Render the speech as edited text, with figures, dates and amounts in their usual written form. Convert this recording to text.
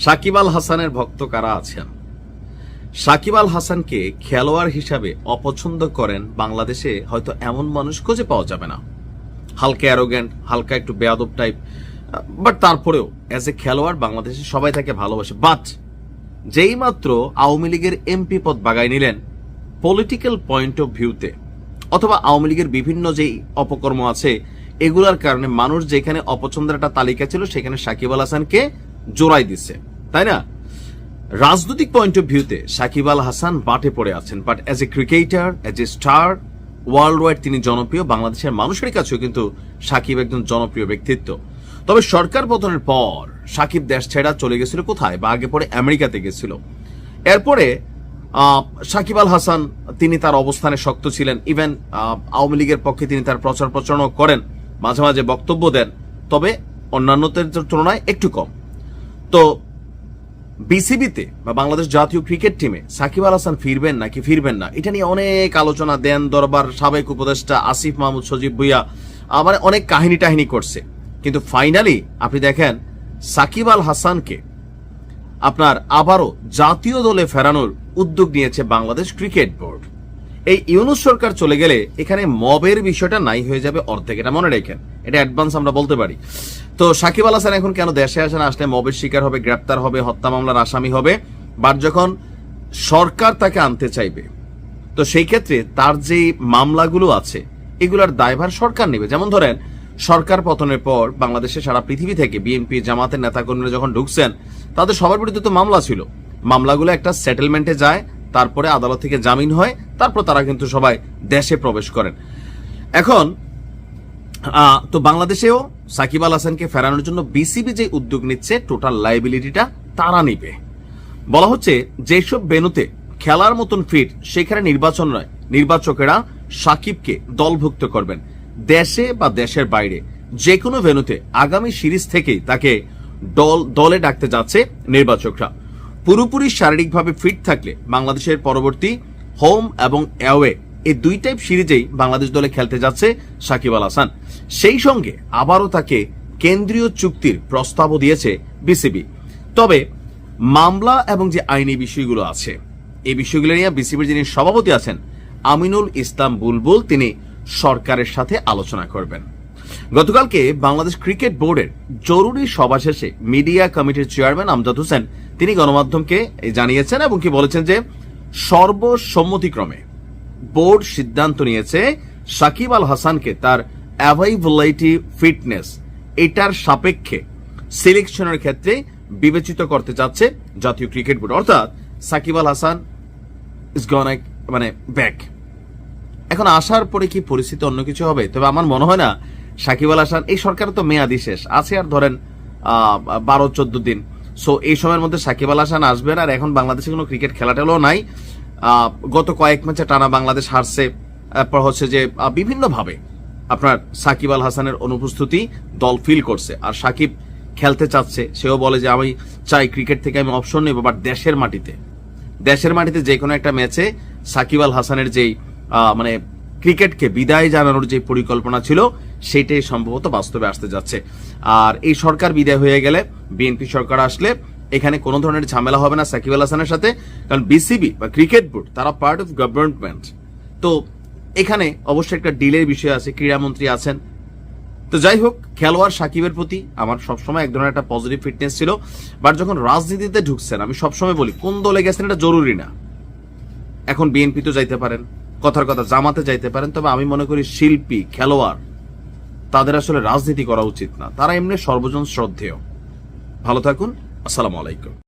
সাকিব আল হাসানের ভক্ত কারা আছেন? সাকিব আল হাসানকে খেলোয়াড় হিসাবে অপছন্দ করেন বাংলাদেশে হয়তো এমন মানুষ খুঁজে পাওয়া যাবে না। হালকা অ্যারোগ্যান্ট, হালকা একটু বেয়াদব টাইপ, বাট তারপরেও অ্যাজ এ খেলোয়াড় বাংলাদেশে সবাই তাকে ভালোবাসে। বাট যেই মাত্র আওয়ামী লীগের এমপি পদ বাগায় নিলেন পলিটিক্যাল পয়েন্ট অফ ভিউতে, অথবা আওয়ামী লীগের বিভিন্ন যেই অপকর্ম আছে এগুলার কারণে মানুষ যেখানে অপছন্দের একটা তালিকা ছিল সেখানে সাকিব আল হাসানকে জোড়াই দিচ্ছে, তাই না? রাজনৈতিক পয়েন্ট অফ ভিউতে সাকিব আল হাসান বাটে পড়ে আছেন, but as a cricketer, as a star, world wide তিনি জনপ্রিয়। বাংলাদেশের মানুষের কাছেও কিন্তু সাকিব একজন জনপ্রিয় ব্যক্তিত্ব। তবে সরকার পতনের পর সাকিব দেশ ছেড়া চলে গেছিল কোথায়, বা আগে পরে আমেরিকাতে গেছিল। এরপরে সাকিব আল হাসান তিনি তার অবস্থানে শক্ত ছিলেন। ইভেন আওয়ামী লীগের পক্ষে তিনি তার প্রচার প্রচারণা করেন, মাঝে মাঝে বক্তব্য দেন, তবে অন্যান্যদের তুলনায় একটু কম। তো বিসিবিতে বা বাংলাদেশ জাতীয় ক্রিকেট টিমে সাকিব আল হাসান ফিরবেন নাকি ফিরবেন না, এটা নিয়ে অনেক আলোচনা, দেন দরবার, সাবেক উপদেষ্টা আসিফ মাহমুদ সজীব ভুইয়া মানে অনেক কাহিনী টাহিনী করছে। কিন্তু ফাইনালি আপনি দেখেন সাকিব আল হাসানকে আপনার আবারও জাতীয় দলে ফেরানোর উদ্যোগ নিয়েছে বাংলাদেশ ক্রিকেট বোর্ড। এই ইউনূস সরকার চলে গেলে এখানে মবের বিষয়টা নাই হয়ে যাবে অর্ধেক, এটা মনে রাখেন, এটা অ্যাডভান্স আমরা বলতে পারি। তো সাকিব আল হাসান এখন কেন দেশে আসেন? আসলে মবের শিকার হবে, গ্রেপ্তার হবে, হত্যা মামলার আসামি হবে। বাট যখন সরকার তাকে আনতে চাইবে তো সেই ক্ষেত্রে তার যে মামলাগুলো আছে এগুলার দায়ভার সরকার নেবে। যেমন ধরেন সরকার পতনের পর বাংলাদেশে সারা পৃথিবী থেকে বিএনপি জামাতের নেতাকর্মীরা যখন ঢুকছেন তাদের সবার বিরুদ্ধে তো মামলা ছিল, মামলাগুলো একটা সেটেলমেন্টে যায়, তারপরে আদালত থেকে জামিন হয়, তারপর তারা কিন্তু সবাই দেশে প্রবেশ করেন। এখন তো বাংলাদেশেও সাকিব আল হাসানকে ফেরানোর জন্য বিসিবি যে উদ্যোগ নিচ্ছে টোটাল লাইবিলিটিটা তারা নিবে। বলা হচ্ছে যেসব ভেন্যুতে খেলার মতন ফিট সেখানে নির্বাচন নয়, নির্বাচকেরা সাকিবকে দলভুক্ত করবেন। দেশে বা দেশের বাইরে যে কোনো ভেন্যুতে আগামী সিরিজ থেকেই তাকে দলে ডাকতে যাচ্ছে নির্বাচকরা। পুরোপুরি শারীরিকভাবে ফিট থাকলে বাংলাদেশের পরবর্তী হোম এবং অ্যাওয়ে এই দুই টাইপ সিরিজেই বাংলাদেশ দলে খেলতে যাচ্ছে সাকিব আল হাসান। সেই সঙ্গে আবারও তাকে কেন্দ্রীয় চুক্তির প্রস্তাবও দিয়েছে বিসিবি। তবে মামলা এবং যে আইনি বিষয়গুলো আছে এই বিষয়গুলো নিয়ে বিসিবির যিনি সভাপতি আছেন আমিনুল ইসলাম বুলবুল তিনি সরকারের সাথে আলোচনা করবেন। গতকালকে বাংলাদেশ ক্রিকেট বোর্ডের জরুরি সভা শেষে মিডিয়া কমিটির চেয়ারম্যান আমজাদ হোসেন তিনি গণমাধ্যমকে জানিয়েছেন এবং কি বলেছেন যে সর্বসম্মতিক্রমে বোর্ড সিদ্ধান্ত নিয়েছে সাকিব আল হাসানকে তার অ্যাভাইলেবিলিটি, ফিটনেস এটার সাপেক্ষে সিলেকশনের ক্ষেত্রে বিবেচিত করতে যাচ্ছে জাতীয় ক্রিকেট বোর্ড। অর্থাৎ সাকিব আল হাসান ইজ গন মানে ব্যাক। এখন আসার পরে কি পরিস্থিতি অন্য কিছু হবে? তবে আমার মনে হয় না সাকিব আল হাসান, এই সরকার তো মেয়াদি শেষ আছে আর ধরেন 12-14 দিন, সো এই সময়ের মধ্যে সাকিব আল হাসান আসবেন। আর এখন বাংলাদেশে কোনো ক্রিকেট খেলাটেলও নাই। গত কয়েক ম্যাচে টানা বাংলাদেশ হারছে। এরপর হচ্ছে যে বিভিন্নভাবে আপনার সাকিব আল হাসানের অনুপস্থিতি দল ফিল করছে। আর সাকিব খেলতে চাচ্ছে, সেও বলে যে আমি চাই ক্রিকেট থেকে আমি অপশন নেব, বাট দেশের মাটিতে যে কোনো একটা ম্যাচে সাকিব আল হাসানের যেই মানে ক্রিকেটকে বিদায় জানানোর যে পরিকল্পনা ছিল সেটাই সম্ভবত বাস্তবে আসতে যাচ্ছে। আর এই সরকার বিদায় হয়ে গেলে, বিএনপি সরকার আসলে এখানে কোনো ধরনের ঝামেলা হবে না সাকিব আল হাসানের সাথে, কারণ বিসিবি বা ক্রিকেট বোর্ড তারা পার্ট অফ গভর্নমেন্ট। তো এখানে অবশ্যই একটা ডিলের বিষয় আছে, ক্রীড়ামন্ত্রী আছেন। তো যাই হোক, খেলোয়াড় সাকিবের প্রতি আমার সবসময় এক ধরনের একটা পজিটিভ ফিটনেস ছিল। বাট যখন রাজনীতিতে ঢুকছেন, আমি সবসময় বলি কোন দলে গেছেন এটা জরুরি না। এখন বিএনপি তো যাইতে পারেন, কথার কথা জামাতে যাইতে পারেন, তবে আমি মনে করি শিল্পী, খেলোয়াড় তাদের আসলে রাজনীতি করা উচিত না। তারা এমনি সর্বজন শ্রদ্ধেয়। ভালো থাকুন, আসসালামু আলাইকুম।